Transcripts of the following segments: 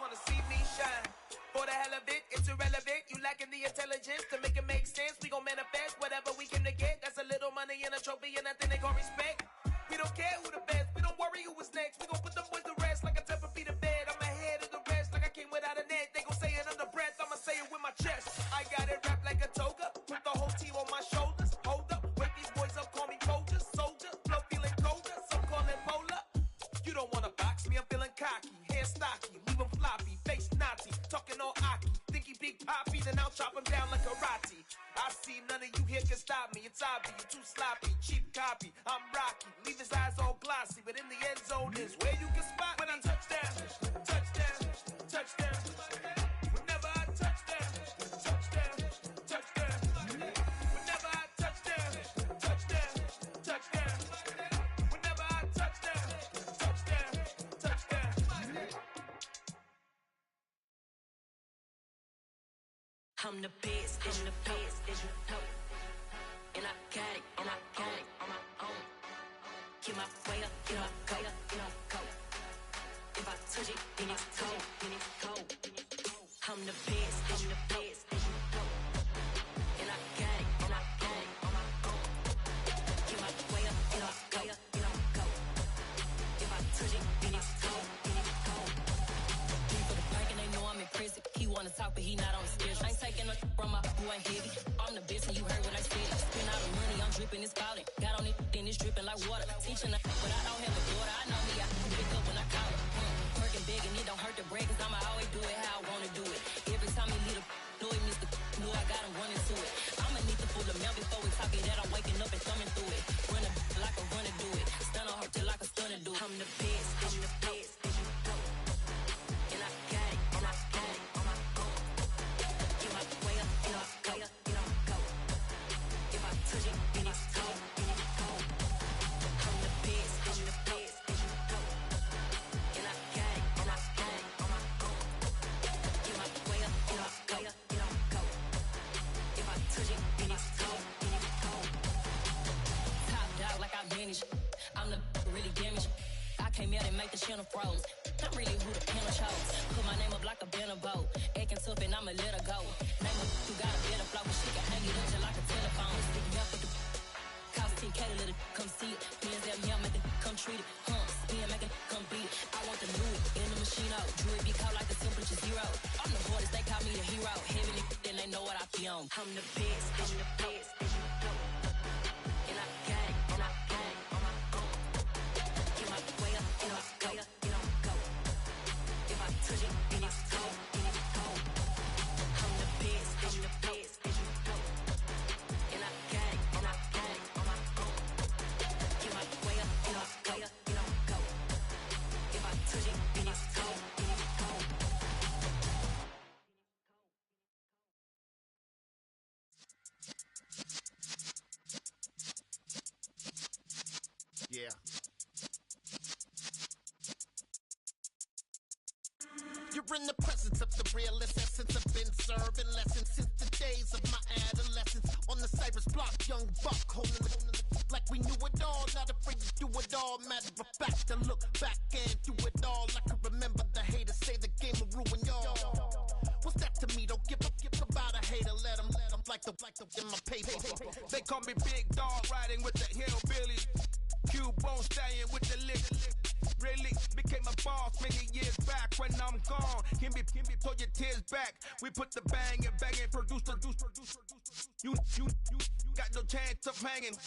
wanna see me shine. For the hell of it, it's irrelevant. You lacking the intelligence to make it make sense. We gon' manifest whatever we came to get. That's a little money and a trophy and nothing they gon' respect. We don't care who the best. We don't worry who was next. We gon' put them boys to rest like a 10 feet of bed. I'm ahead of the rest like I came without a net. They gon' say it under breath. I'ma say it with my chest. I got it wrapped like a toga. Put the whole team on my shoulders. Hold up, wake these boys up, call me Folger, soldier. Flow feeling colder, some call it polar. You don't wanna box me, I'm feeling cocky. Hair stocky, leave him floppy. Face Nazi, talking all Aki. Think he big poppy, then I'll chop him down like karate. I see none of you here can stop me. It's obvious, you too sloppy, cheap copy. I'm Rocky, leave his eyes all glossy. But in the end zone is where you can spot when I touch down, touchdown, touchdown. Whenever I touch down, touchdown, touchdown. Whenever I touch down, touchdown, touchdown. Whenever I touch down, touchdown, touchdown. I'm the best, I'm the best, and I got it, and I got it on my own. Get my way up, get my go, get my go. If I touch it, then it's cold, then it's cold. I'm the best, I'm the best, and I got it, and I got it on my own. Get my way up, get my go, get my go. If I touch it, then it's cold, then it's cold. People the bank and they know I'm in prison. He wanna talk, but he not on the schedule. I ain't taking no from my boo, ain't heavy. I'm the best, and you heard what I said. Spend all the money, I'm dripping, it's falling. Got on it, then it's dripping like water. Teaching her, but I don't have a daughter. I know me, I can pick up when I call her. Working big, and it don't hurt the break, cause I'ma always do it how I wanna do it. Every time he leave the know he missed the knew I got him running to it. I'ma need to pull the mail before we talk it that I'm waking up and thumbing through it. Run a like a runner do it. Stun on her till like a stunner do it. I'm the best, I'm the best, and I got it, and I got it on my own. Get my way up, get my go, get my go. If I touch it, then it's cold, then it's cold. I'm the best, I'm the best, and I got it, and I got it on my own. Get my way up, get my go, get my go. If I touch it, then it's cold, then it's cold. Top dog like I manage. I'm the really damaged. I came out and make the channel froze. I'm really who the panel chose. Put my name up like a banner boat. Acting tough and I'ma let her go. Name her, you got a better flow, but she can hang it up just like a telephone. Stick up with the cost 10K to let it come see it. Hands down here, make it come treat it. Spin, make it come beat it. I want the Louis in the machine out. Jewelry be caught like the temperature zero. I'm the hardest, they call me the hero. Heaven, then they know what I be on. I'm the best, I'm the best, and I got it, and I got it on my own. Get my way up, get my go, get my go. If I touch it, then it's cold, then it's cold. I'm the best, I'm the best, and I got it, and I got it on my own. Get my way up, get my go, get my go. If I touch it, then it's cold, then it's cold. Yeah. You're in the presence of the realest essence. I've been serving lessons since the days of my adolescence. On the Cypress block, young buck holding it like we knew it all. Not afraid to do it all. Matter of fact, to look back and do it all. I can remember the haters say the game will ruin y'all. What's that to me? Don't give about a hater. Let them like the in my paper. They call me Big Dog, riding with the hillbillies. Cubone stallion with the lick. Really became a boss many years back. When I'm gone, can be pull your tears back. We put the bang and produce. You got no chance of hanging.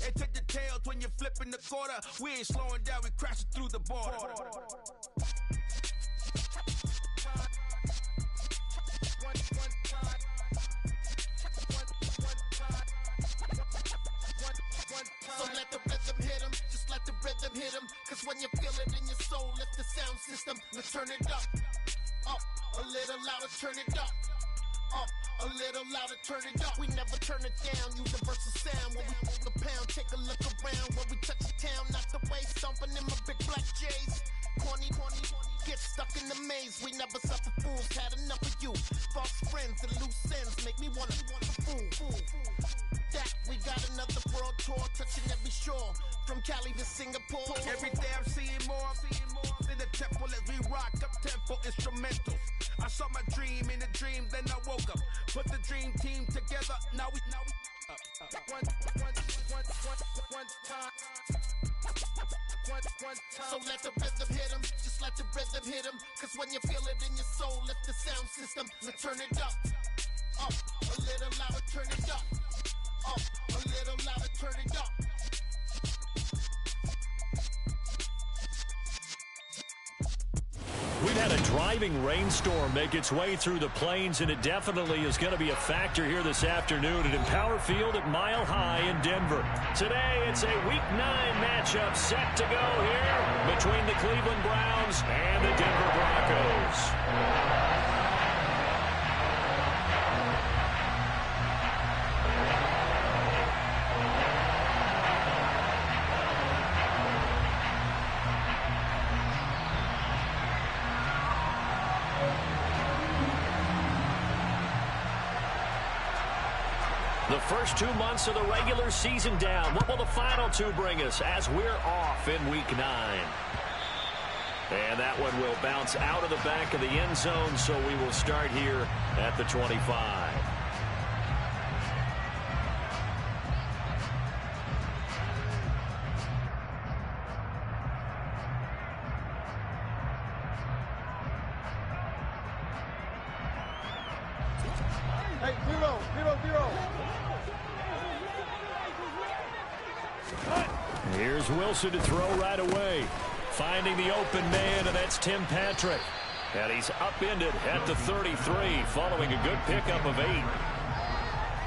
And take the tails when you're flipping the quarter. We ain't slowing down, we crashing through the border. So let the rhythm hit him, just let the rhythm hit him. Cause when you feel it in your soul, lift the sound system. Let's turn it up, a little louder, turn it up. A little louder, turn it up. We never turn it down, universal sound. When we pull the pound, take a look around. When we touch the town, not the way, stomping in my big black J's. Corny, get stuck in the maze. We never suffer fools, had enough of you. False friends and loose ends make me wanna fool. That we got another world tour, touching every shore. From Cali to Singapore. Every day I'm seeing more in the temple as we rock up 10 for instrumentals. I saw my dream in a dream, then I woke up. Put the dream team together, now we one time. So let the rhythm hit him, just let the rhythm hit him. Cause when you feel it in your soul, lift the sound system, so turn it up. Up, a little louder, turn it up. Up, a little louder, turn it up. We've had a driving rainstorm make its way through the plains, and it definitely is going to be a factor here this afternoon at Empower Field at Mile High in Denver. Today, it's a Week 9 matchup set to go here between the Cleveland Browns and the Denver Broncos. The first 2 months of the regular season down. What will the final two bring us as we're off in Week 9? And that one will bounce out of the back of the end zone, so we will start here at the 25. Hey, 0-0-0. Here's Wilson to throw right away. Finding the open man, and that's Tim Patrick. And he's upended at the 33, following a good pickup of 8.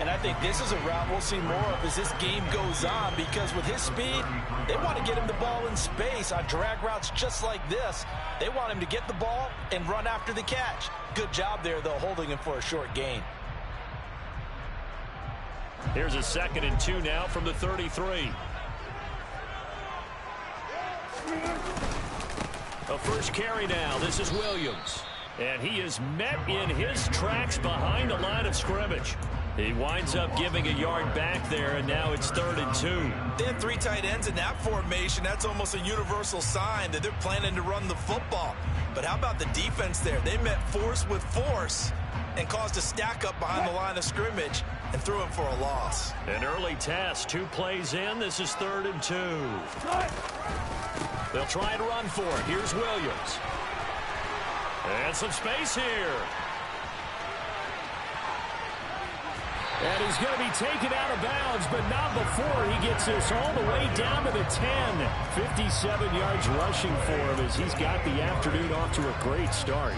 And I think this is a route we'll see more of as this game goes on, because with his speed, they want to get him the ball in space on drag routes just like this. They want him to get the ball and run after the catch. Good job there, though, holding him for a short gain. Here's a 2nd and 2 now from the 33. A first carry now. This is Williams. And he is met in his tracks behind the line of scrimmage. He winds up giving a yard back there, and now it's 3rd and 2. They have 3 tight ends in that formation. That's almost a universal sign that they're planning to run the football. But how about the defense there? They met force with force and caused a stack up behind the line of scrimmage and threw him for a loss. An early test. 2 plays in. This is 3rd and 2. They'll try and run for it. Here's Williams. And some space here. And he's going to be taken out of bounds, but not before he gets this all the way down to the 10. 57 yards rushing for him as he's got the afternoon off to a great start.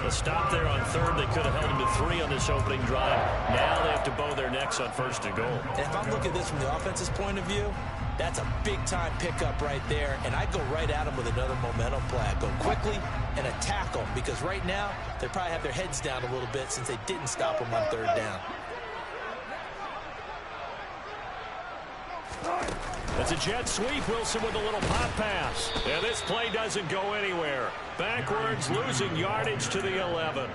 A stop there on 3rd. They could have held him to 3 on this opening drive. Now they have to bow their necks on 1st and goal. And if I'm looking at this from the offense's point of view, that's a big-time pickup right there, and I go right at him with another momentum play. I go quickly and attack them, because right now they probably have their heads down a little bit since they didn't stop him on 3rd down. It's a jet sweep. Wilson with a little pop pass. And this play doesn't go anywhere. Backwards, losing yardage to the 11.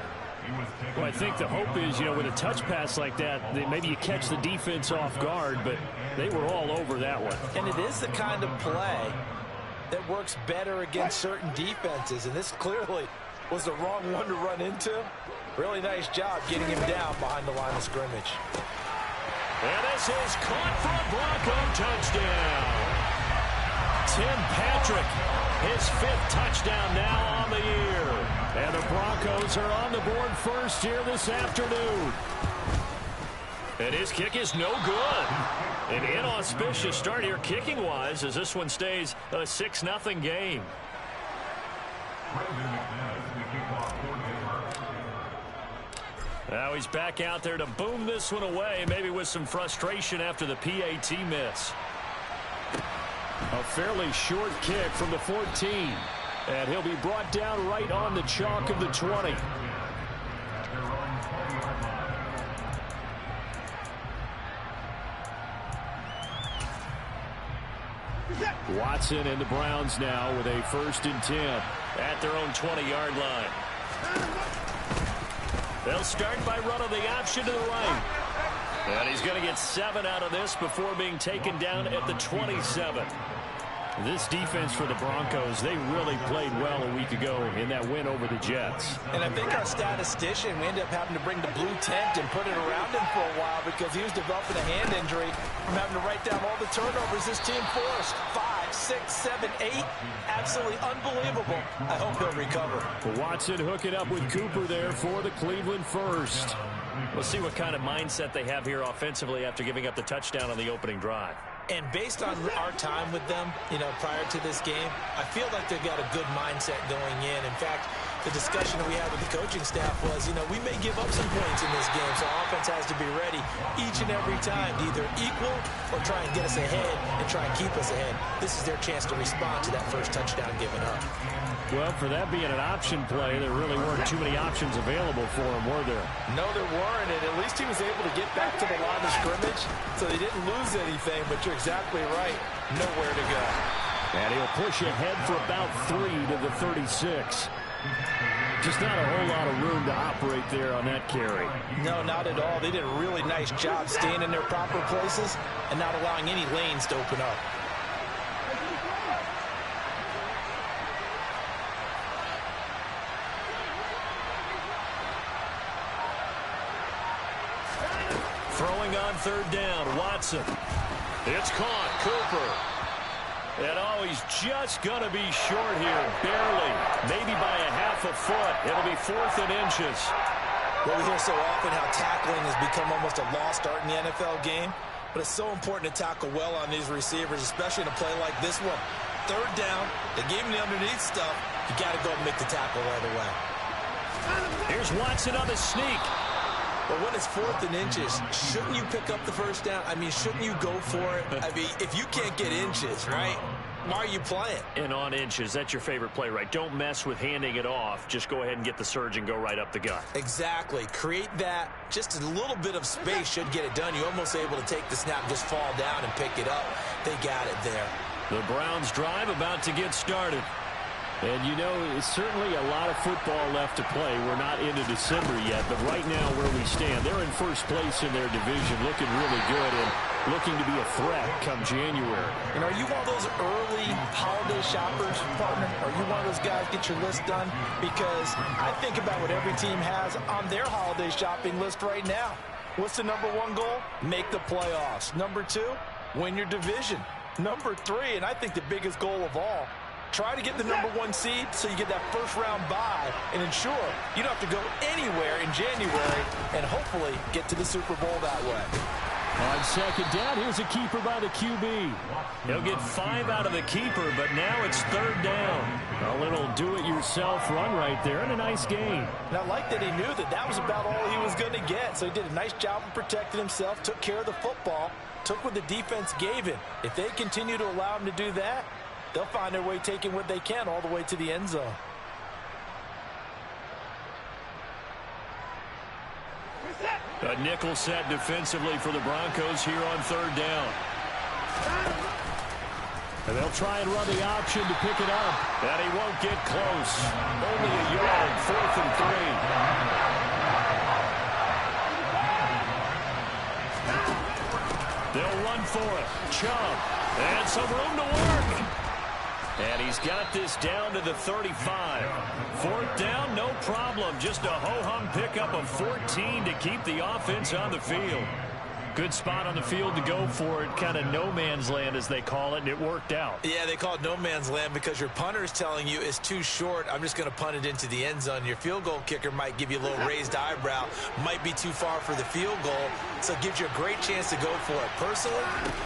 Well, I think the hope is, with a touch pass like that, maybe you catch the defense off guard, but they were all over that one. And it is the kind of play that works better against certain defenses, and this clearly was the wrong one to run into. Really nice job getting him down behind the line of scrimmage. And this is caught for a Bronco touchdown. Tim Patrick, his 5th touchdown now on the year. And the Broncos are on the board first here this afternoon. And his kick is no good. An inauspicious start here kicking-wise as this one stays a 6-0 game. Now he's back out there to boom this one away, maybe with some frustration after the PAT miss. A fairly short kick from the 14. And he'll be brought down right on the chalk of the 20. Watson and the Browns now with a 1st and 10. At their own 20-yard line. They'll start by running the option to the right. And he's going to get 7 out of this before being taken down at the 27. This defense for the Broncos, they really played well a week ago in that win over the Jets. And I think our statistician, we ended up having to bring the blue tent and put it around him for a while because he was developing a hand injury from having to write down all the turnovers this team forced. 5, 6, 7, 8. Absolutely unbelievable. I hope he'll recover. Watson hooking up with Cooper there for the Cleveland first. We'll see what kind of mindset they have here offensively after giving up the touchdown on the opening drive. And based on our time with them, prior to this game, I feel like they've got a good mindset going in. In fact, the discussion that we had with the coaching staff was, we may give up some points in this game, so our offense has to be ready each and every time to either equal or try and get us ahead and try and keep us ahead. This is their chance to respond to that first touchdown given up. Well, for that being an option play, there really weren't too many options available for him, were there? No, there weren't, and at least he was able to get back to the line of scrimmage, so they didn't lose anything, but you're exactly right. Nowhere to go. And he'll push ahead for about 3 to the 36. Just not a whole lot of room to operate there on that carry. No, not at all. They did a really nice job staying in their proper places and not allowing any lanes to open up. Throwing on third down, Watson. It's caught, Cooper. And he's just going to be short here, barely. Maybe by a half a foot. It'll be 4th and inches. Well, we hear so often how tackling has become almost a lost art in the NFL game. But it's so important to tackle well on these receivers, especially in a play like this one. Third down, they gave him the underneath stuff. You got to go and make the tackle right away. Here's Watson on the sneak. But when it's 4th and inches, shouldn't you pick up the first down? I mean, shouldn't you go for it? I mean, if you can't get inches, right, why are you playing? And on inches, that's your favorite play, right? Don't mess with handing it off. Just go ahead and get the surge and go right up the gut. Exactly. Create that. Just a little bit of space should get it done. You're almost able to take the snap, just fall down and pick it up. They got it there. The Browns drive about to get started. And, certainly a lot of football left to play. We're not into December yet, but right now where we stand, they're in first place in their division, looking really good and looking to be a threat come January. And are you one of those early holiday shoppers, partner? Are you one of those guys get your list done? Because I think about what every team has on their holiday shopping list right now. What's the number 1 goal? Make the playoffs. Number 2, win your division. Number 3, and I think the biggest goal of all, try to get the number 1 seed so you get that first-round bye and ensure you don't have to go anywhere in January and hopefully get to the Super Bowl that way. On second down, here's a keeper by the QB. He'll get 5 out of the keeper, but now it's third down. A little do-it-yourself run right there and a nice gain. And I like that he knew that was about all he was going to get, so he did a nice job of protecting himself, took care of the football, took what the defense gave him. If they continue to allow him to do that, they'll find their way taking what they can all the way to the end zone. A nickel set defensively for the Broncos here on third down. And they'll try and run the option to pick it up. And he won't get close. Only a yard, 4th and 3. They'll run for it. Chubb. And some room to work. And he's got this down to the 35. 4th down, no problem. Just a ho-hum pickup of 14 to keep the offense on the field. Good spot on the field to go for it. Kind of no man's land, as they call it, and it worked out. Yeah, they call it no man's land because your punter is telling you it's too short. I'm just going to punt it into the end zone. Your field goal kicker might give you a little raised eyebrow. Might be too far for the field goal, so it gives you a great chance to go for it. Personally,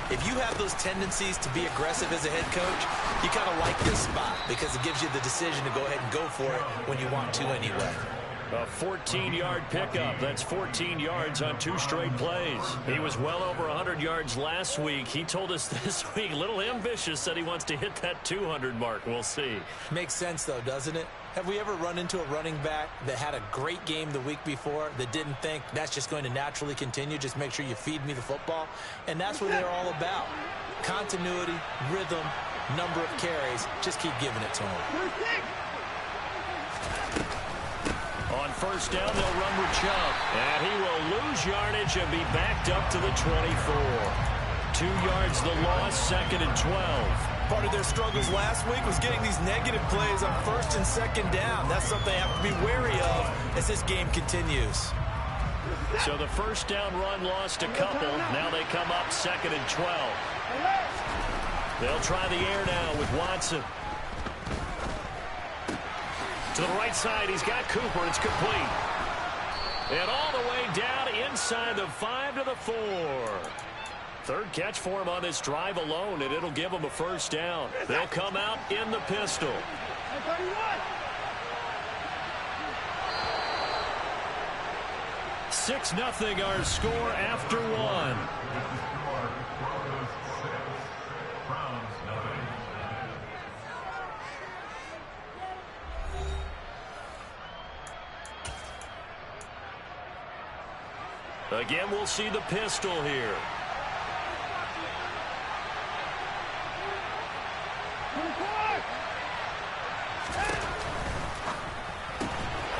if you have those tendencies to be aggressive as a head coach, you kind of like this spot because it gives you the decision to go ahead and go for it when you want to anyway. A 14-yard pickup. That's 14 yards on 2 straight plays. He was well over 100 yards last week. He told us this week, a little ambitious, said he wants to hit that 200 mark. We'll see. Makes sense, though, doesn't it? Have we ever run into a running back that had a great game the week before that didn't think that's just going to naturally continue? Just make sure you feed me the football. And that's what they're all about. Continuity, rhythm, number of carries. Just keep giving it to them. On first down, they'll run with Chubb. And he will lose yardage and be backed up to the 24. 2 yards the loss, 2nd and 12. Part of their struggles last week was getting these negative plays on first and second down. That's something they have to be wary of as this game continues. So the first down run lost a couple. Now they come up 2nd and 12. They'll try the air now with Watson. To the right side, he's got Cooper. It's complete. And all the way down inside the 5 to the 4. Third catch for him on this drive alone, and it'll give him a first down. They'll come out in the pistol. 6-0 our score after one. Again, we'll see the pistol here.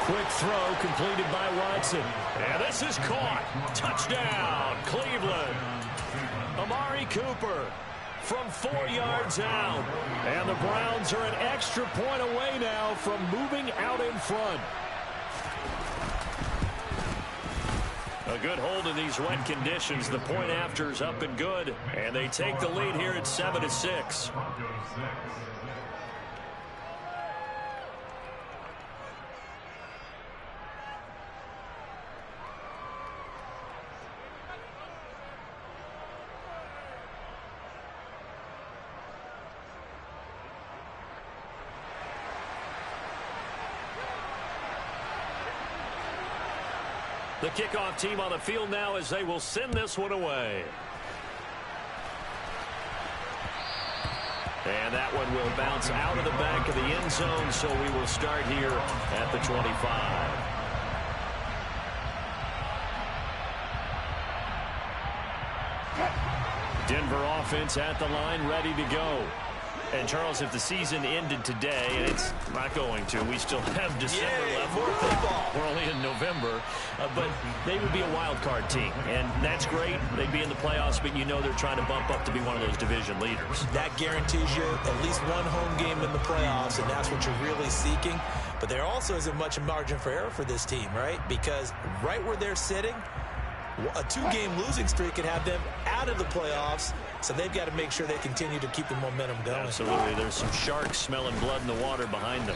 Quick throw completed by Watson. And this is caught. Touchdown, Cleveland. Amari Cooper from 4 yards out. And the Browns are an extra point away now from moving out in front. A good hold in these wet conditions. The point after is up and good. And they take the lead here at 7-6. The kickoff team on the field now as they will send this one away. And that one will bounce out of the back of the end zone, so we will start here at the 25. Denver offense at the line, ready to go. And, Charles, if the season ended today, and it's not going to, we still have December left. More football. We're only in November. But they would be a wild card team, and that's great. They'd be in the playoffs, but you know they're trying to bump up to be one of those division leaders. That guarantees you at least one home game in the playoffs, and that's what you're really seeking. But there also isn't much margin for error for this team, right? Because right where they're sitting, a 2-game losing streak could have them out of the playoffs, so they've got to make sure they continue to keep the momentum going. Absolutely. There's some sharks smelling blood in the water behind them.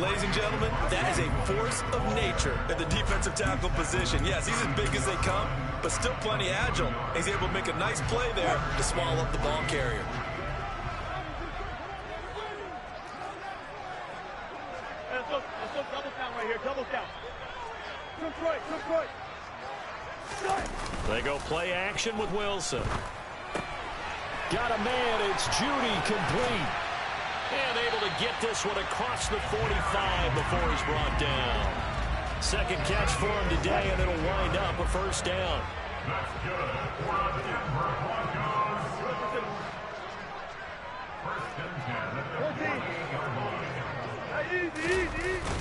Ladies and gentlemen, that is a force of nature at the defensive tackle position. Yes, he's as big as they come, but still plenty agile. He's able to make a nice play there to swallow up the ball carrier. Let's go double count right here, double count. Come Troy. They go play action with Wilson. Got a man. It's Judy complete. And able to get this one across the 45 before he's brought down. Second catch for him today, and it'll wind up a first down. That's good for the Denver Broncos. First and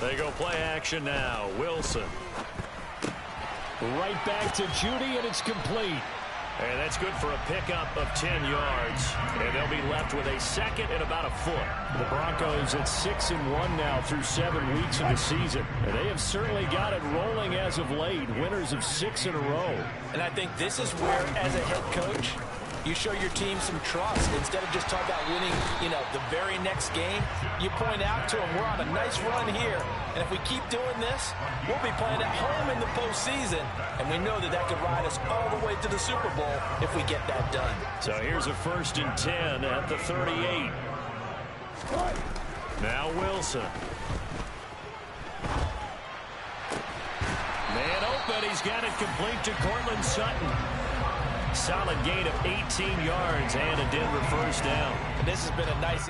10. They go play action now. Wilson. Right back to Judy, and it's complete. And that's good for a pickup of 10 yards. And they'll be left with a second and about a foot. The Broncos at 6-1 now through 7 weeks of the season. And they have certainly got it rolling as of late. Winners of 6 in a row. And I think this is where, as a head coach, you show your team some trust. Instead of just talking about winning, the very next game, you point out to them, we're on a nice run here. And if we keep doing this, we'll be playing at home in the postseason. And we know that could ride us all the way to the Super Bowl if we get that done. So here's a 1st and 10 at the 38. Now Wilson. Man open. He's got it complete to Cortland Sutton. Solid gain of 18 yards and a Denver first down. And this has been a nice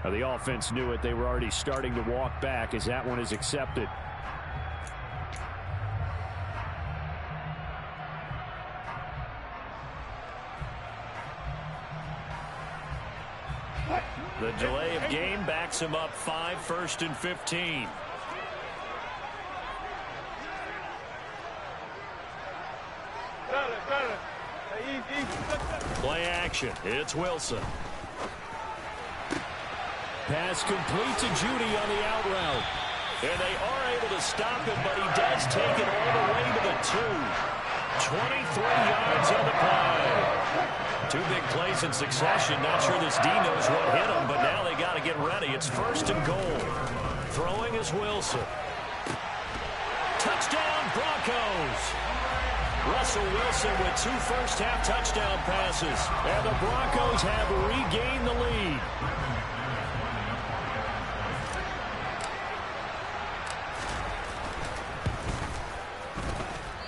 Now, the offense knew it. They were already starting to walk back as that one is accepted. The delay of game backs him up 5, 1st and 15. Play action. It's Wilson. Pass complete to Judy on the out route. And they are able to stop him, but he does take it all the way to the 2. 23 yards on the play. 2 big plays in succession. Not sure this D knows what hit him, but now they got to get ready. It's 1st and goal. Throwing is Wilson. Touchdown, Broncos. Russell Wilson with 2 first-half touchdown passes. And the Broncos have regained the lead.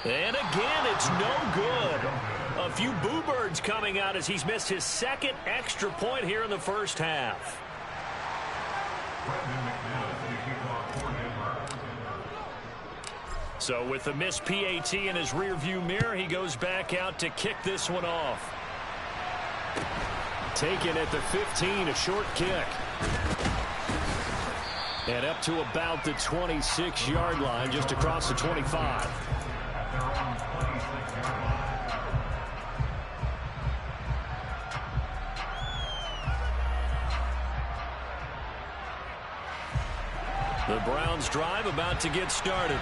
And again, it's no good. A few boo birds coming out as he's missed his 2nd extra point here in the first half. So with the missed PAT in his rearview mirror, he goes back out to kick this one off. Taken at the 15, a short kick. And up to about the 26-yard line, just across the 25. The Browns drive about to get started.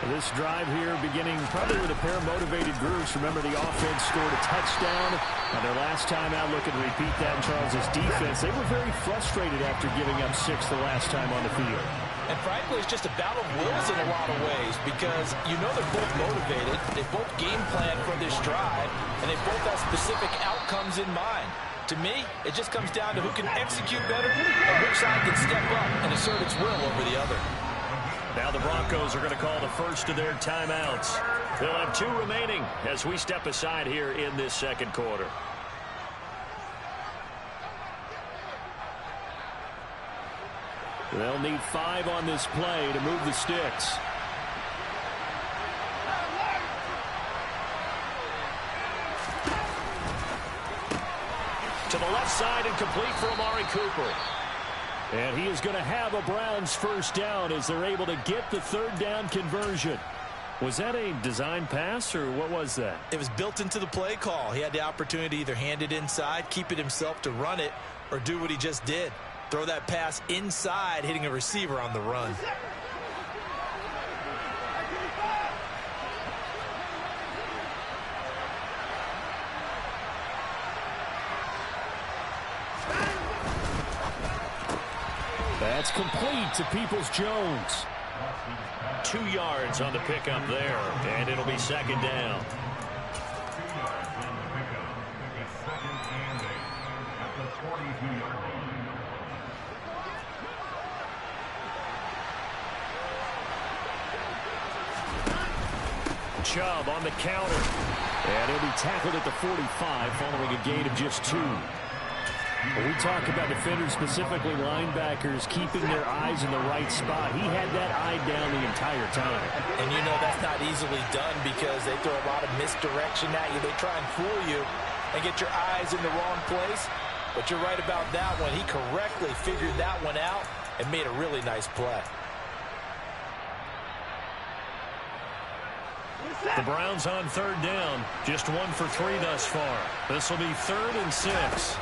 This drive here beginning probably with a pair of motivated groups. Remember, the offense scored a touchdown on their last time out. Looking to repeat that in Charles' defense. They were very frustrated after giving up 6 the last time on the field. And frankly, it's just a battle of wills in a lot of ways because you know they're both motivated. They both game plan for this drive, and they both have specific outcomes in mind. To me, it just comes down to who can execute better and which side can step up and assert its will over the other. Now the Broncos are going to call the first of their timeouts. They'll have 2 remaining as we step aside here in this second quarter. They'll need 5 on this play to move the sticks. To the left side and complete for Amari Cooper. And he is going to have a Browns first down as they're able to get the 3rd down conversion. Was that a design pass or what was that? It was built into the play call. He had the opportunity to either hand it inside, keep it himself to run it, or do what he just did. Throw that pass inside, hitting a receiver on the run. That's complete to Peoples-Jones. 2 yards on the pickup there, and it'll be 2nd down. Chubb on the counter. And he'll be tackled at the 45 following a gain of just 2. When we talk about defenders, specifically linebackers, keeping their eyes in the right spot, he had that eye down the entire time. And you know that's not easily done because they throw a lot of misdirection at you. They try and fool you and get your eyes in the wrong place. But you're right about that one. He correctly figured that one out and made a really nice play. The Browns on 3rd down. Just 1 for 3 thus far. This will be 3rd and 6.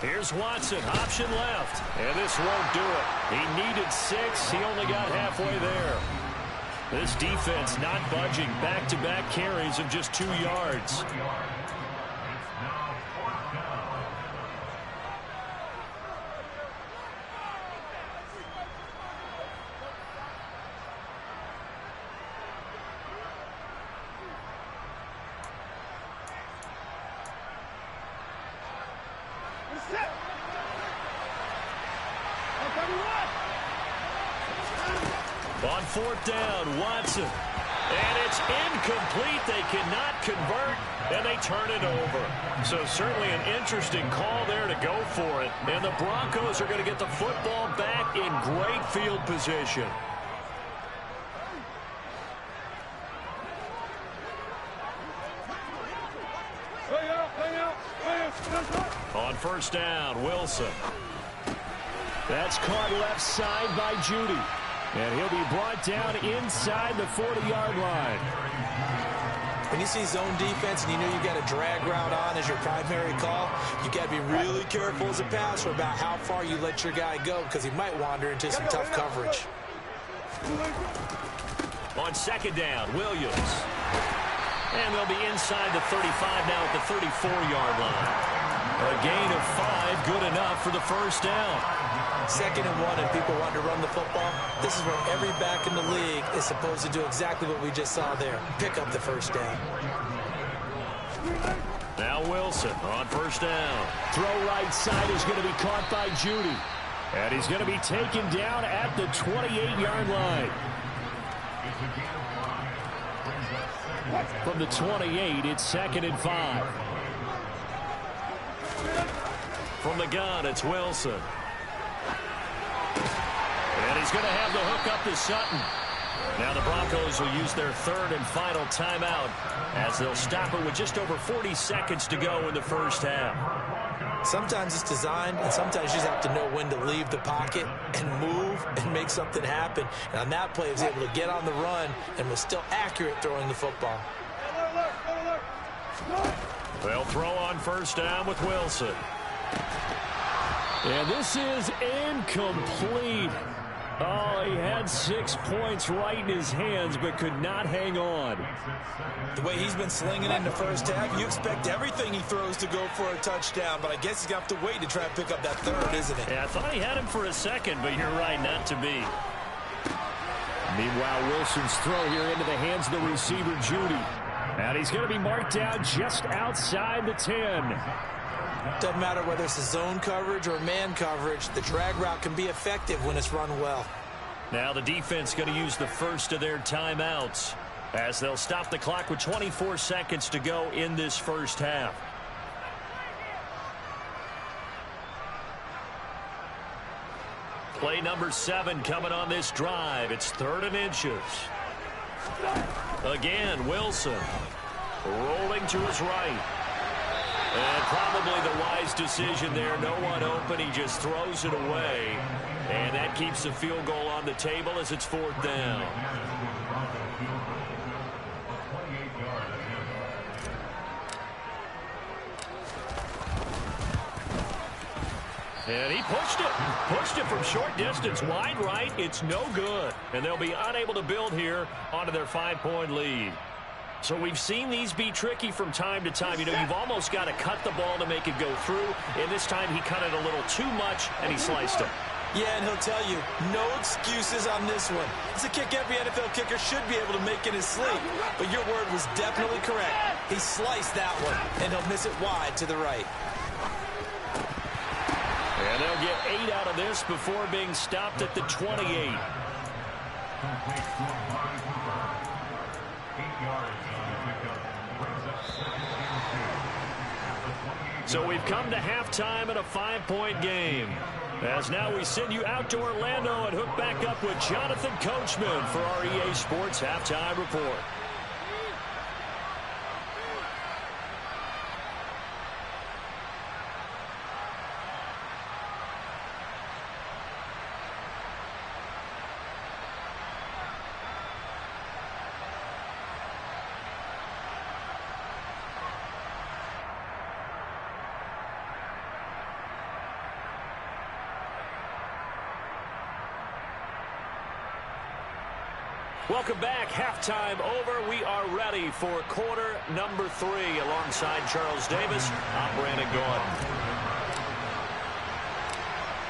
Here's Watson, option left, and this won't do it. He needed 6. He only got halfway there. This defense not budging. Back-to-back carries of just 2 yards. On 4th down, Watson. And it's incomplete. They cannot convert, and they turn it over. So certainly an interesting call there to go for it. And the Broncos are going to get the football back in great field position. On first down, Wilson. That's caught left side by Judy. And he'll be brought down inside the 40-yard line. When you see zone defense and you know you got a drag route on as your primary call, you got to be really careful as a passer about how far you let your guy go because he might wander into some tough coverage. On second down, Williams. And they'll be inside the 35 now at the 34-yard line. A gain of 5, good enough for the first down. 2nd and 1, and people want to run the football. This is where every back in the league is supposed to do exactly what we just saw there. Pick up the first down. Now Wilson on first down. Throw right side is going to be caught by Judy. And he's going to be taken down at the 28-yard line. From the 28, it's 2nd and 5. From the gun, it's Wilson. And he's going to have the hook up to Sutton. Now the Broncos will use their 3rd and final timeout as they'll stop it with just over 40 seconds to go in the first half. Sometimes it's designed, and sometimes you just have to know when to leave the pocket and move and make something happen. And on that play, he was able to get on the run and was still accurate throwing the football. They'll throw on first down with Wilson. And this is incomplete. Oh, he had 6 points right in his hands, but could not hang on. The way he's been slinging in the first half, you expect everything he throws to go for a touchdown, but I guess he's going to have to wait to try and pick up that 3rd, isn't it? Yeah, I thought he had him for a second, but you're right, not to be. Meanwhile, Wilson's throw here into the hands of the receiver, Judy. And he's going to be marked down just outside the 10. Doesn't matter whether it's a zone coverage or man coverage, the drag route can be effective when it's run well. Now the defense going to use the first of their timeouts as they'll stop the clock with 24 seconds to go in this first half. Play number 7 coming on this drive. It's 3rd and inches. Again, Wilson rolling to his right. And probably the wise decision there. No one open. He just throws it away. And that keeps the field goal on the table as it's 4th down. And he pushed it from short distance, wide right. It's no good. And they'll be unable to build here onto their 5-point lead. So we've seen these be tricky from time to time. You know, you've almost got to cut the ball to make it go through. And this time he cut it a little too much, and he sliced it. Yeah, and he'll tell you, no excuses on this one. It's a kick every NFL kicker should be able to make in his sleep. But your word was definitely correct. He sliced that one, and he'll miss it wide to the right. And they'll get 8 out of this before being stopped at the 28. So we've come to halftime in a 5-point game. As now we send you out to Orlando and hook back up with Jonathan Coachman for our EA Sports Halftime Report. Welcome back. Halftime over. We are ready for quarter number 3. Alongside Charles Davis, I'm Brandon Gordon.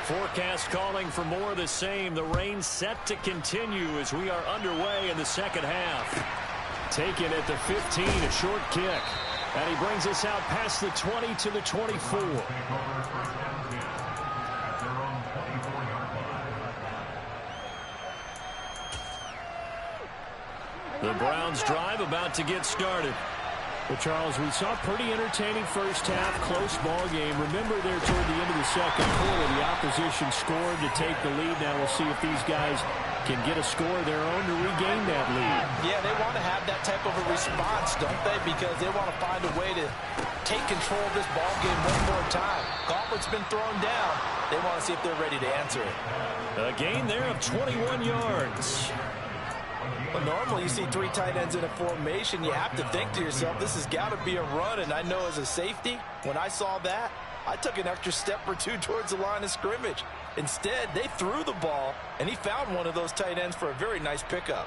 Forecast calling for more of the same. The rain set to continue as we are underway in the second half. Taken at the 15, a short kick. And he brings us out past the 20 to the 24. The Browns drive about to get started. Well, Charles, we saw a pretty entertaining first half, close ball game. Remember there toward the end of the second quarter, the opposition scored to take the lead. Now we'll see if these guys can get a score of their own to regain that lead. Yeah, they want to have that type of a response, don't they? Because they want to find a way to take control of this ball game one more time. Gauntlet's been thrown down. They want to see if they're ready to answer it. A gain there of 21 yards. Well, normally you see three tight ends in a formation. You have to think to yourself, this has got to be a run. And I know as a safety, when I saw that, I took an extra step or two towards the line of scrimmage. Instead, they threw the ball, and he found one of those tight ends for a very nice pickup.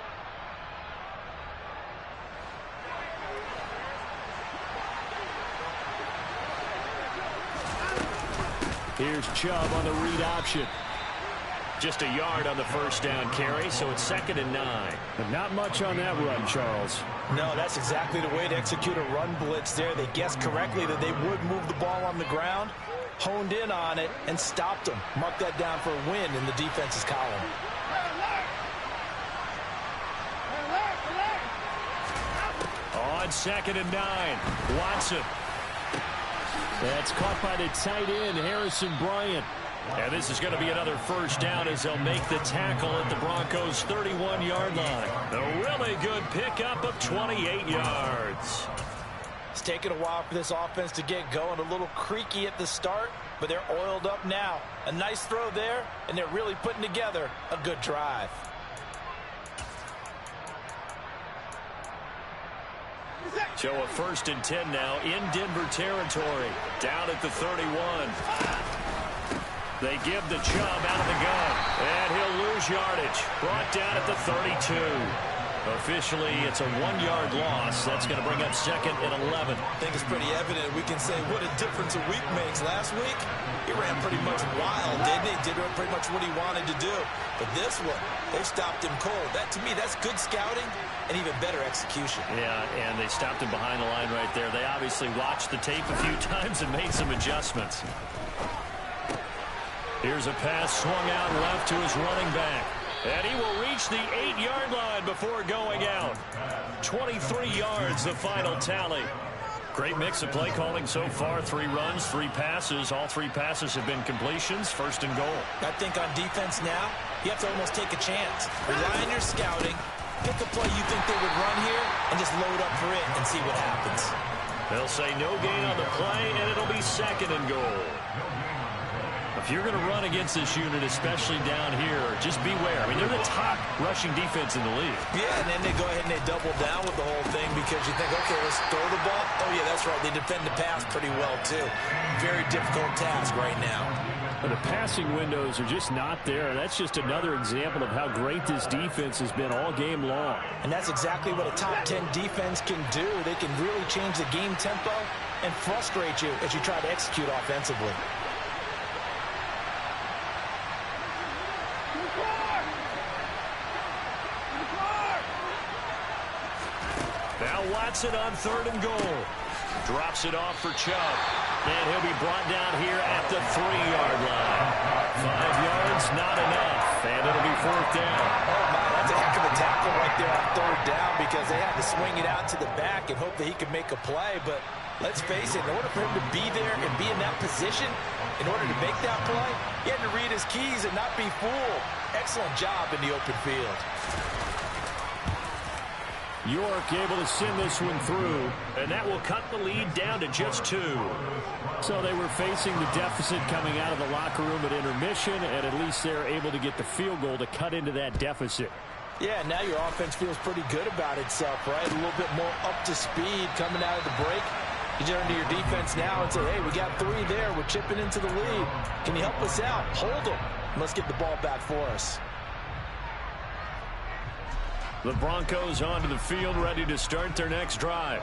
Here's Chubb on the read option. Just a yard on the first down carry, so it's 2nd and 9. But not much on that run, Charles. No, that's exactly the way to execute a run blitz there. They guessed correctly that they would move the ball on the ground, honed in on it, and stopped them. Mark that down for a win in the defense's column. On 2nd and 9, Watson. That's caught by the tight end, Harrison Bryant. And this is going to be another first down as they'll make the tackle at the Broncos' 31-yard line. A really good pickup of 28 yards. It's taken a while for this offense to get going. A little creaky at the start, but they're oiled up now. A nice throw there, and they're really putting together a good drive. So a 1st and 10 now in Denver territory. Down at the 31. They give the Chubb out of the gun, and he'll lose yardage. Brought down at the 32. Officially, it's a 1-yard loss. That's going to bring up 2nd and 11. I think it's pretty evident. We can say what a difference a week makes. Last week, he ran pretty much wild, didn't he? Did pretty much what he wanted to do. But this one, they stopped him cold. That, to me, that's good scouting and even better execution. Yeah, and they stopped him behind the line right there. They obviously watched the tape a few times and made some adjustments. Here's a pass swung out left to his running back. And he will reach the 8-yard line before going out. 23 yards, the final tally. Great mix of play calling so far. 3 runs, 3 passes. All 3 passes have been completions. 1st and goal. I think on defense now, you have to almost take a chance. Rely on your scouting. Pick a play you think they would run here and just load up for it and see what happens. They'll say no gain on the play, and it'll be 2nd and goal. If you're going to run against this unit, especially down here, just beware. I mean, they're the top rushing defense in the league. Yeah, and then they go ahead and they double down with the whole thing because you think, okay, let's throw the ball. Oh, yeah, that's right. They defend the pass pretty well, too. Very difficult task right now. But the passing windows are just not there. That's just another example of how great this defense has been all game long. And that's exactly what a top 10 defense can do. They can really change the game tempo and frustrate you as you try to execute offensively. Now Watson on 3rd and goal. Drops it off for Chubb. And he'll be brought down here at the 3-yard line. 5 yards, not enough. And it'll be 4th down. Oh, my, that's a heck of a tackle right there on 3rd down because they had to swing it out to the back and hope that he could make a play. But let's face it, in order for him to be there and be in that position, in order to make that play, he had to read his keys and not be fooled. Excellent job in the open field. York able to send this one through, and that will cut the lead down to just 2. So they were facing the deficit coming out of the locker room at intermission, and at least they're able to get the field goal to cut into that deficit. Yeah, now your offense feels pretty good about itself, right? A little bit more up to speed coming out of the break. You turn to your defense now and say, hey, we got 3 there. We're chipping into the lead. Can you help us out? Hold them. Let's get the ball back for us. The Broncos onto the field, ready to start their next drive.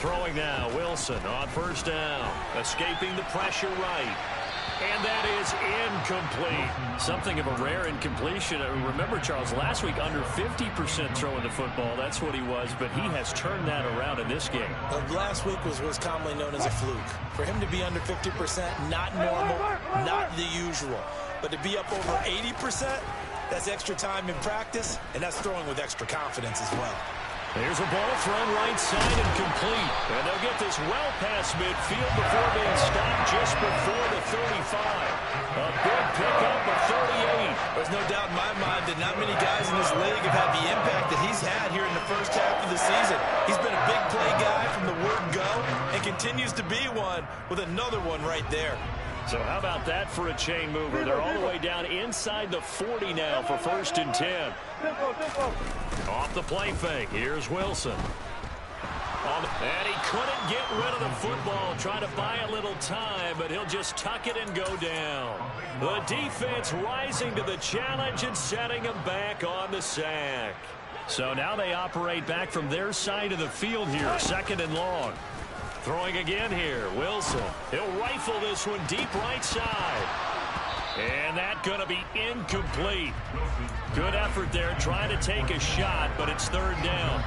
Throwing now, Wilson on first down. Escaping the pressure right. And that is incomplete. Something of a rare incompletion. Remember, Charles, last week under 50% throwing the football. That's what he was, but he has turned that around in this game. Last week was commonly known as a fluke. For him to be under 50%, not normal, not the usual. But to be up over 80%, that's extra time in practice, and that's throwing with extra confidence as well. Here's a ball thrown right side and complete. And they'll get this well past midfield before being stopped just before the 35. A big pickup of 38. There's no doubt in my mind that not many guys in this league have had the impact that he's had here in the first half of the season. He's been a big play guy from the word go and continues to be one with another one right there. So how about that for a chain mover? They're all the way down inside the 40 now for 1st and 10. Off the play fake. Here's Wilson. And he couldn't get rid of the football. Trying to buy a little time, but he'll just tuck it and go down. The defense rising to the challenge and setting him back on the sack. So now they operate back from their side of the field here. 2nd and long. Throwing again here, Wilson. He'll rifle this one deep right side. And that's going to be incomplete. Good effort there, trying to take a shot, but it's 3rd down.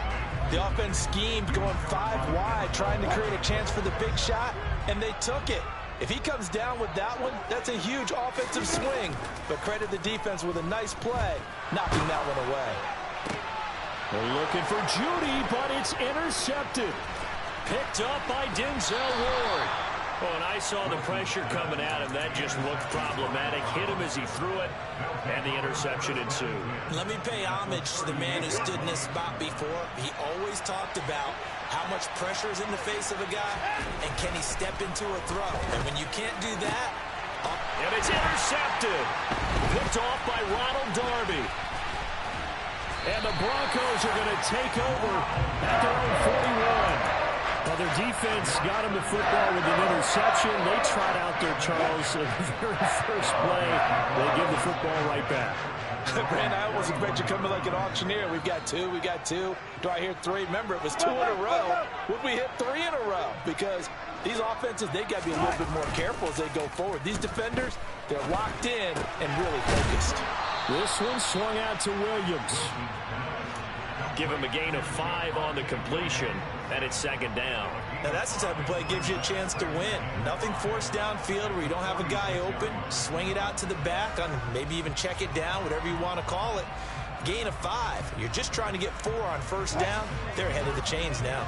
The offense schemed going 5 wide, trying to create a chance for the big shot, and they took it. If he comes down with that one, that's a huge offensive swing. But credit the defense with a nice play, knocking that one away. They're looking for Judy, but it's intercepted. Picked up by Denzel Ward. Oh, and I saw the pressure coming at him. That just looked problematic. Hit him as he threw it, and the interception ensued. Let me pay homage to the man who stood in this spot before. He always talked about how much pressure is in the face of a guy, and can he step into a throw. And when you can't do that... And it's intercepted. Picked off by Ronald Darby. And the Broncos are going to take over at their own 41. Well, their defense got him the football with an interception. They trot out there, Charles, the very first play. They give the football right back. Man, I almost expect you coming like an auctioneer. We've got 2, we got 2. Do I hear 3? Remember, it was 2 in a row. Would we hit 3 in a row? Because these offenses, they got to be a little bit more careful as they go forward. These defenders, they're locked in and really focused. This one swung out to Williams. Give him a gain of 5 on the completion, and it's 2nd down. Now that's the type of play that gives you a chance to win. Nothing forced downfield where you don't have a guy open. Swing it out to the back, maybe even check it down, whatever you want to call it. Gain of 5. You're just trying to get 4 on 1st down. They're ahead of the chains now.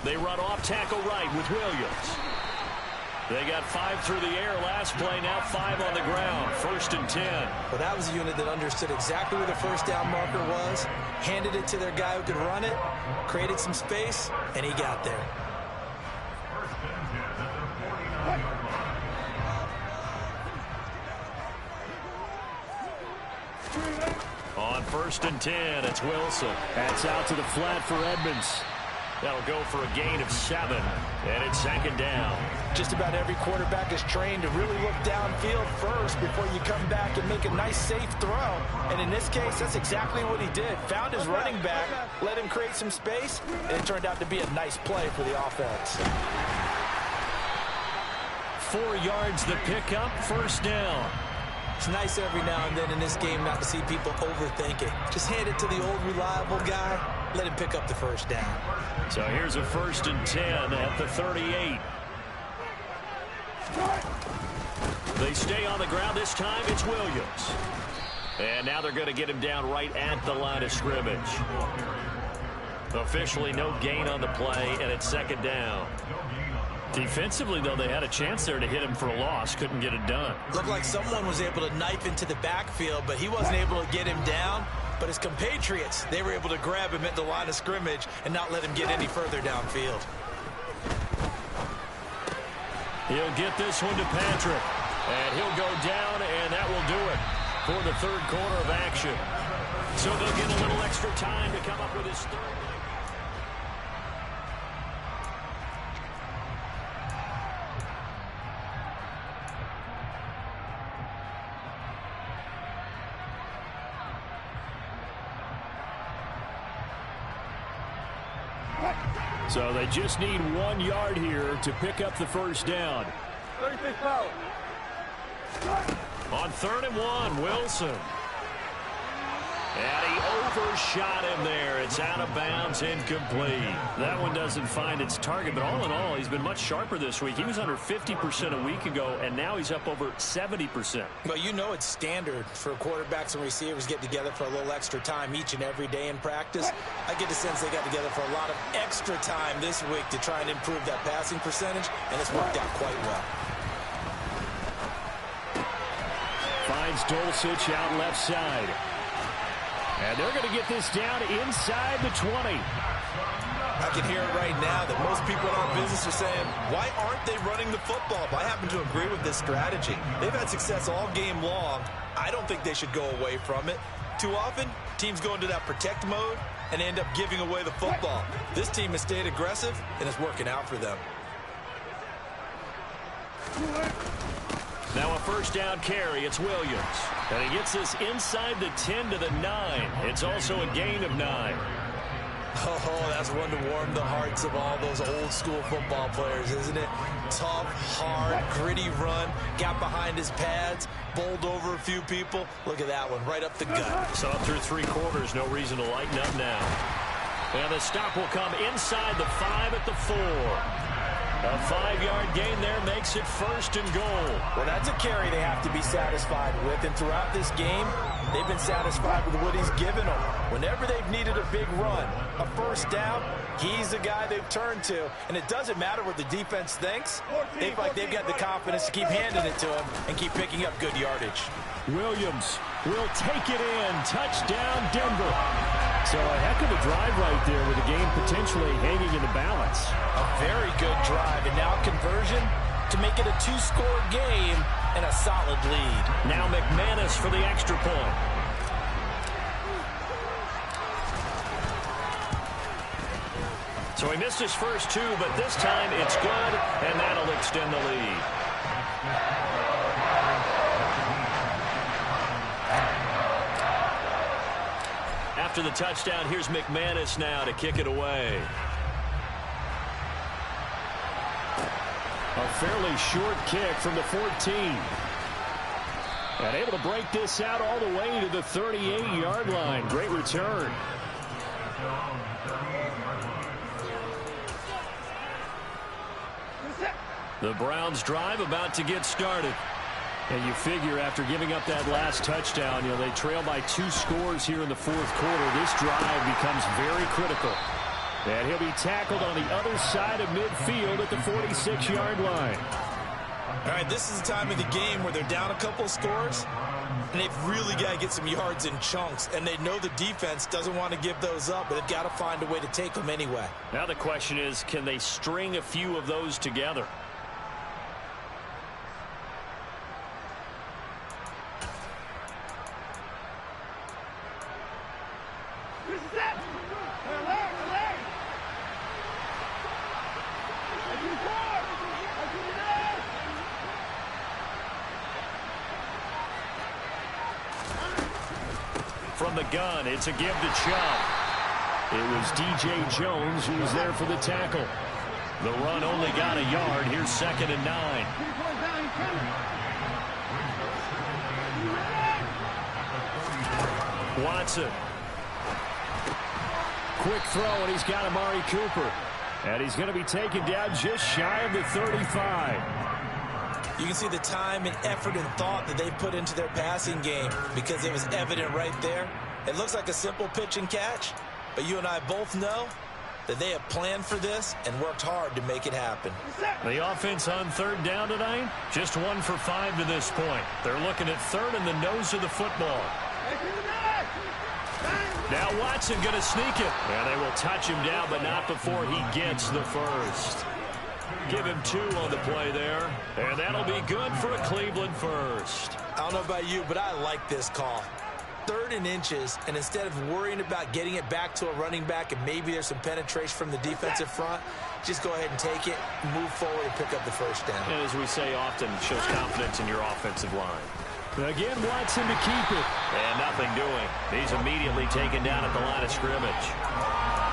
They run off tackle right with Williams. They got 5 through the air last play, now 5 on the ground. 1st and 10. Well, that was a unit that understood exactly where the 1st down marker was, handed it to their guy who could run it, created some space, and he got there. On 1st and 10, it's Wilson. That's out to the flat for Edmonds. That'll go for a gain of 7, and it's 2nd down. Just about every quarterback is trained to really look downfield first before you come back and make a nice, safe throw. And in this case, that's exactly what he did. Found his running back, let him create some space, and it turned out to be a nice play for the offense. 4 yards the pickup, 1st down. It's nice every now and then in this game not to see people overthink it. Just hand it to the old reliable guy, let him pick up the 1st down. So here's a 1st and 10 at the 38. They stay on the ground. This time it's Williams. And now they're going to get him down right at the line of scrimmage. Officially no gain on the play, and it's 2nd down. Defensively, though, they had a chance there to hit him for a loss. Couldn't get it done. Looked like someone was able to knife into the backfield, but he wasn't able to get him down. But his compatriots, they were able to grab him at the line of scrimmage and not let him get any further downfield. He'll get this one to Patrick. And he'll go down, and that will do it for the 3rd quarter of action. So they'll get a little extra time to come up with his 3rd. So they just need 1 yard here to pick up the first down. 36 power. On 3rd and 1, Wilson. And he overshot him there. It's out of bounds, incomplete. That one doesn't find its target, but all in all, he's been much sharper this week. He was under 50% a week ago, and now he's up over 70%. Well, you know it's standard for quarterbacks and receivers get together for a little extra time each and every day in practice. I get the sense they got together for a lot of extra time this week to try and improve that passing percentage, and it's worked out quite well. Finds Dulcich out left side. And they're going to get this down inside the 20. I can hear it right now that most people in our business are saying, why aren't they running the football? But I happen to agree with this strategy. They've had success all game long. I don't think they should go away from it. Too often, teams go into that protect mode and end up giving away the football. This team has stayed aggressive, and it's working out for them. Now a first down carry. It's Williams. And he gets this inside the 10 to the 9. It's also a gain of 9. Oh, that's one to warm the hearts of all those old school football players, isn't it? Tough, hard, gritty run. Got behind his pads. Bowled over a few people. Look at that one, right up the gut. So up through 3 quarters, no reason to lighten up now. And the stop will come inside the 5 at the 4. A 5-yard gain there makes it 1st and goal. Well, that's a carry they have to be satisfied with. And throughout this game, they've been satisfied with what he's given them. Whenever they've needed a big run, a first down, he's the guy they've turned to. And it doesn't matter what the defense thinks. They feel like they've got the confidence to keep handing it to him and keep picking up good yardage. Williams will take it in. Touchdown, Denver. So a heck of a drive right there with the game potentially hanging in the balance. A very good drive, and now conversion to make it a 2-score game and a solid lead. Now McManus for the extra point. So he missed his first 2, but this time it's good, and that'll extend the lead. After the touchdown, here's McManus now to kick it away. A fairly short kick from the 14. And able to break this out all the way to the 38-yard line. Great return. The Browns drive about to get started. And you figure after giving up that last touchdown, they trail by 2 scores here in the 4th quarter. This drive becomes very critical. And he'll be tackled on the other side of midfield at the 46-yard line. All right, this is the time of the game where they're down a couple of scores, and they've really got to get some yards in chunks. And they know the defense doesn't want to give those up, but they've got to find a way to take them anyway. Now the question is, can they string a few of those together? From the gun, it's a give to Chubb. It was D.J. Jones who was there for the tackle. The run only got a yard. Here's 2nd and 9. Watson. Quick throw, and he's got Amari Cooper. And he's going to be taken down just shy of the 35. You can see the time and effort and thought that they put into their passing game because it was evident right there. It looks like a simple pitch and catch, but you and I both know that they have planned for this and worked hard to make it happen. The offense on 3rd down tonight, just 1 for 5 to this point. They're looking at 3rd and the nose of the football. Now Watson going to sneak it. And they will touch him down, but not before he gets the first. Give him 2 on the play there. And that'll be good for a Cleveland first. I don't know about you, but I like this call. 3rd and inches, and instead of worrying about getting it back to a running back and maybe there's some penetration from the defensive front, just go ahead and take it, move forward, and pick up the first down. And as we say often, it shows confidence in your offensive line. Again, Watson to keep it. And nothing doing. He's immediately taken down at the line of scrimmage.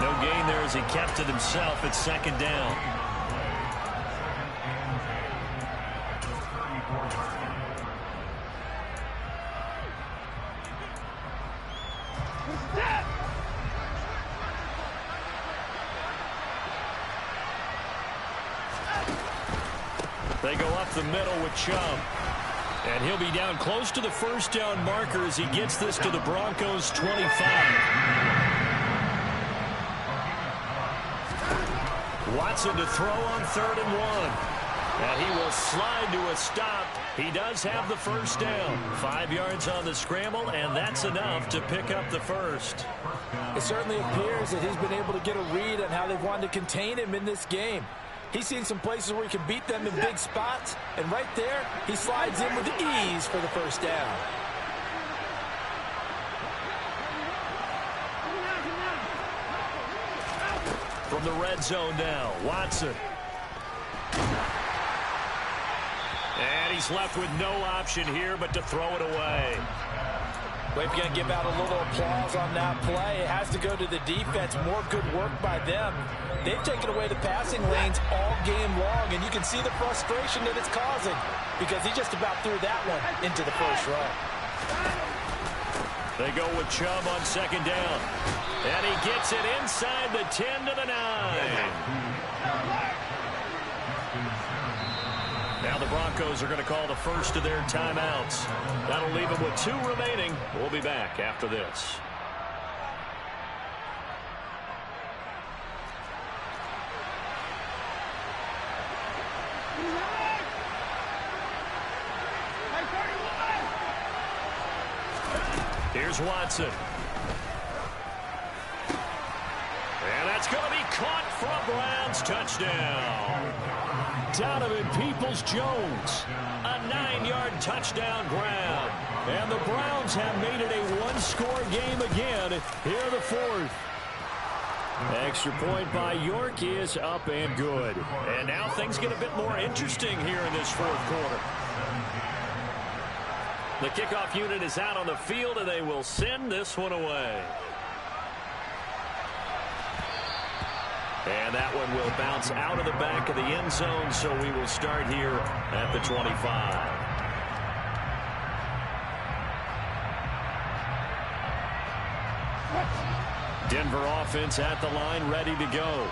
No gain there as he kept it himself at second down. They go up the middle with Chubb. And he'll be down close to the first down marker as he gets this to the Broncos 25. Watson to throw on 3rd and 1. And he will slide to a stop. He does have the first down. 5 yards on the scramble, and that's enough to pick up the first. It certainly appears that he's been able to get a read on how they've wanted to contain him in this game. He's seen some places where he can beat them in big spots, and right there, he slides in with ease for the first down. From the red zone now, Watson. And he's left with no option here but to throw it away. We're going to give out a little applause on that play. It has to go to the defense. More good work by them. They've taken away the passing lanes all game long, and you can see the frustration that it's causing because he just about threw that one into the first row. They go with Chubb on second down. And he gets it inside the 10 to the 9. Now the Broncos are going to call the first of their timeouts. That'll leave them with 2 remaining. We'll be back after this. Here's Watson. And that's going to be caught for a Browns touchdown. Donovan Peoples-Jones, a 9-yard touchdown grab. And the Browns have made it a 1-score game again here in the 4th. Extra point by York is up and good. And now things get a bit more interesting here in this 4th quarter. The kickoff unit is out on the field, and they will send this one away. And that one will bounce out of the back of the end zone, so we will start here at the 25. Denver offense at the line, ready to go.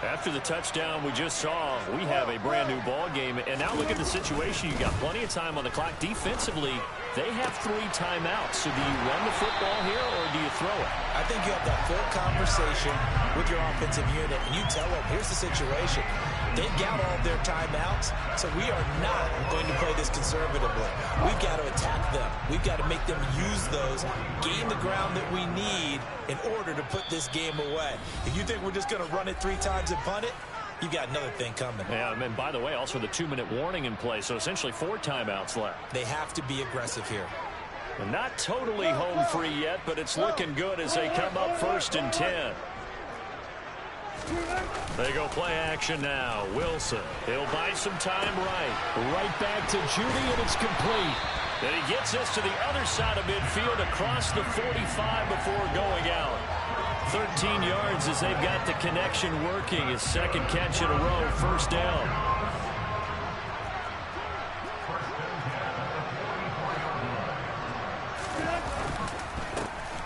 After the touchdown we just saw, we have a brand new ball game. And now look at the situation. You got plenty of time on the clock. Defensively, they have 3 timeouts. So do you run the football here or do you throw it? I think you have that full conversation with your offensive unit, and you tell them, here's the situation. They've got all of their timeouts, so we are not going to play this conservatively. We've got to attack them. We've got to make them use those, gain the ground that we need in order to put this game away. If you think we're just going to run it 3 times and punt it, you've got another thing coming. Yeah, and by the way, also the 2-minute warning in play, so essentially 4 timeouts left. They have to be aggressive here. And not totally home free yet, but it's looking good as they come up 1st and 10. They go play action now. Wilson, he'll buy some time right back to Judy, and it's complete. Then he gets this to the other side of midfield across the 45 before going out. 13 yards as they've got the connection working. His 2nd catch in a row, 1st down.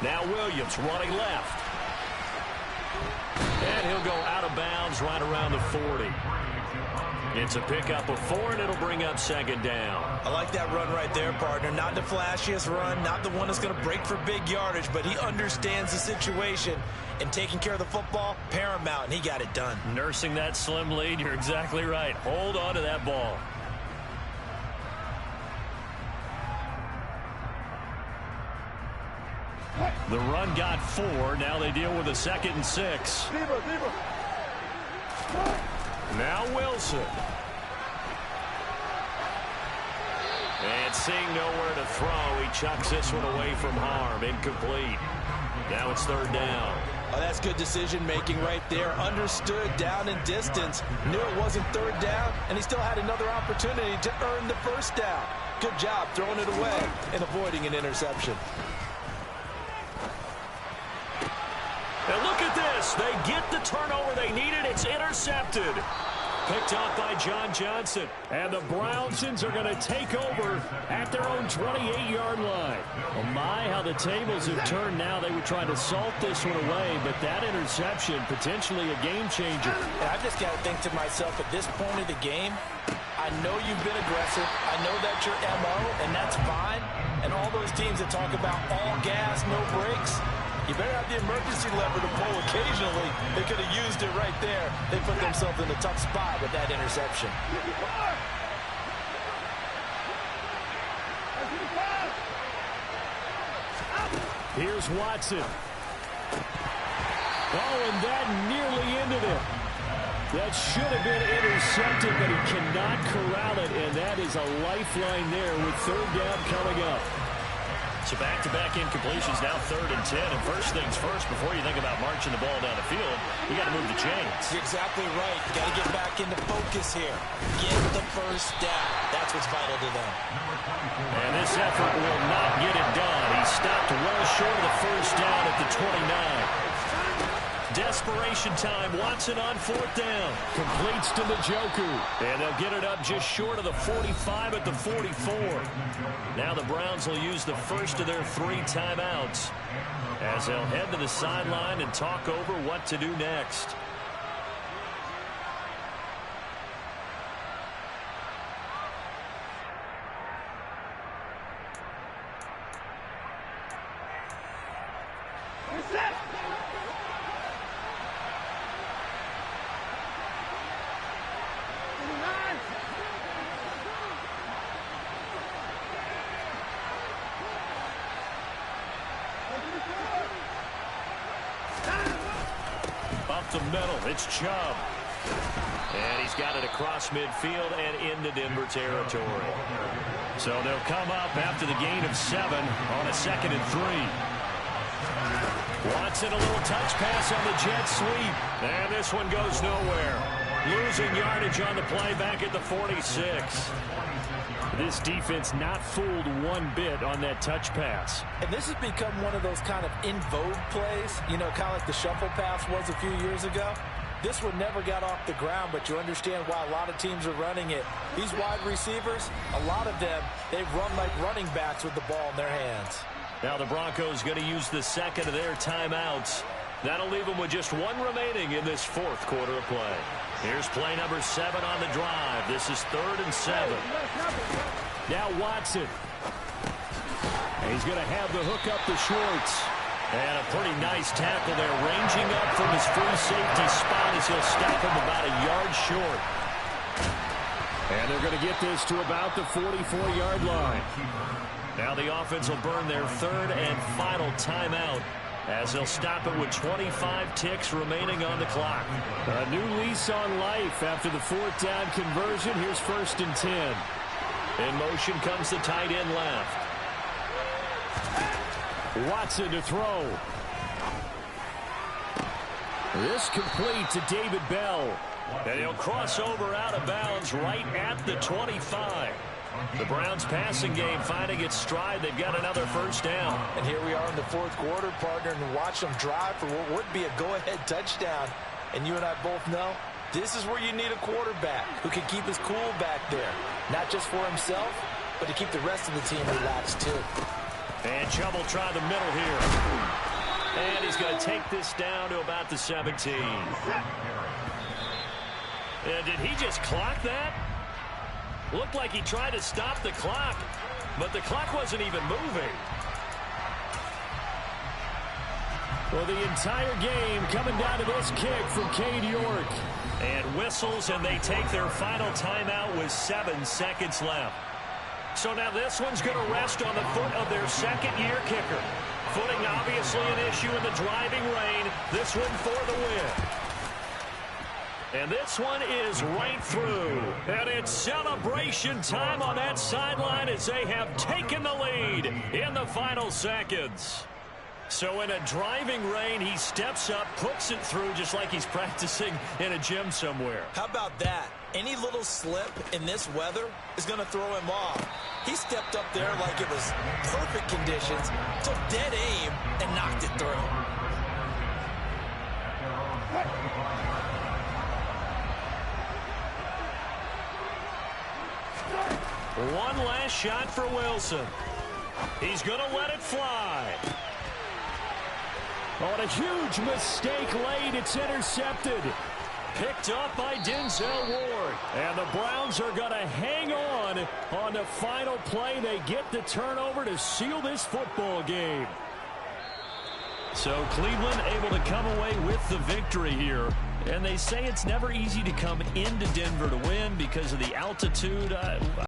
Now Williams running left. And he'll go out of bounds right around the 40. It's a pickup of 4, and it'll bring up 2nd down. I like that run right there, partner. Not the flashiest run, not the one that's going to break for big yardage, but he understands the situation, and taking care of the football, paramount, and he got it done. Nursing that slim lead, you're exactly right. Hold on to that ball. The run got 4. Now they deal with a 2nd and 6. Now Wilson. And seeing nowhere to throw, he chucks this one away from harm. Incomplete. Now it's 3rd down. Oh, that's good decision-making right there. Understood down and distance. Knew it wasn't 3rd down, and he still had another opportunity to earn the 1st down. Good job throwing it away and avoiding an interception. And look at this. pass. They get the turnover they needed. It's intercepted. Picked up by John Johnson. And the Brownsons are going to take over at their own 28-yard line. Oh my, how the tables have turned now. They were trying to salt this one away, but that interception, potentially a game changer. And I just got to think to myself, at this point of the game, I know you've been aggressive. I know that's your MO, and that's fine. And all those teams that talk about all gas, no brakes, you better have the emergency lever to pull occasionally. They could have used it right there. They put themselves in a tough spot with that interception. Here's Watson. Oh, and that nearly ended it. That should have been intercepted, but he cannot corral it, and that is a lifeline there with third down coming up. So back-to-back incompletions, now 3rd and 10. And first things first, before you think about marching the ball down the field, you got to move the chains. You're exactly right. Got to get back into focus here. Get the first down. That's what's vital to them. And this effort will not get it done. He stopped well short of the first down at the 29. Desperation time. Watson on 4th down. Completes to Njoku. And they'll get it up just short of the 45 at the 44. Now the Browns will use the first of their 3 timeouts as they'll head to the sideline and talk over what to do next. The middle, it's Chubb. And he's got it across midfield and into Denver territory. So they'll come up after the gain of 7 on a 2nd and 3. Watson, a little touch pass on the jet sweep. And this one goes nowhere. Losing yardage on the play back at the 46. This defense not fooled one bit on that touch pass. And this has become one of those kind of in vogue plays, you know, kind of like the shuffle pass was a few years ago. This one never got off the ground, but you understand why a lot of teams are running it. These wide receivers, a lot of them, they run like running backs with the ball in their hands. Now the Broncos going to use the 2nd of their timeouts. That'll leave them with just 1 remaining in this 4th quarter of play. Here's play number 7 on the drive. This is 3rd and 7. Now Watson. And he's going to have the hook up to Schwartz. And a pretty nice tackle there, ranging up from his free safety spot as he'll stop him about a yard short. And they're going to get this to about the 44-yard line. Now the offense will burn their 3rd and final timeout, as they'll stop it with 25 ticks remaining on the clock. A new lease on life after the 4th down conversion. Here's 1st and 10. In motion comes the tight end left. Watson to throw. This complete to David Bell. And he'll cross over out of bounds right at the 25. The Browns passing game finding its stride. They've got another first down. And here we are in the 4th quarter, partner, and watch them drive for what would be a go-ahead touchdown. And you and I both know this is where you need a quarterback who can keep his cool back there. Not just for himself, but to keep the rest of the team relaxed too. And Chubb will try the middle here. And he's going to take this down to about the 17. Did he just clock that? Looked like he tried to stop the clock, but the clock wasn't even moving. Well, the entire game coming down to this kick from Cade York. And whistles, and they take their final timeout with 7 seconds left. So now this one's going to rest on the foot of their 2nd-year kicker. Footing obviously an issue in the driving rain. This one for the win. And this one is right through. And it's celebration time on that sideline as they have taken the lead in the final seconds. So in a driving rain, he steps up, puts it through just like he's practicing in a gym somewhere. How about that? Any little slip in this weather is going to throw him off. He stepped up there like it was perfect conditions, took dead aim, and knocked it through. One last shot for Wilson. He's going to let it fly. On a huge mistake late, it's intercepted. Picked up by Denzel Ward. And the Browns are going to hang on the final play. They get the turnover to seal this football game. So Cleveland able to come away with the victory here. And they say it's never easy to come into Denver to win because of the altitude.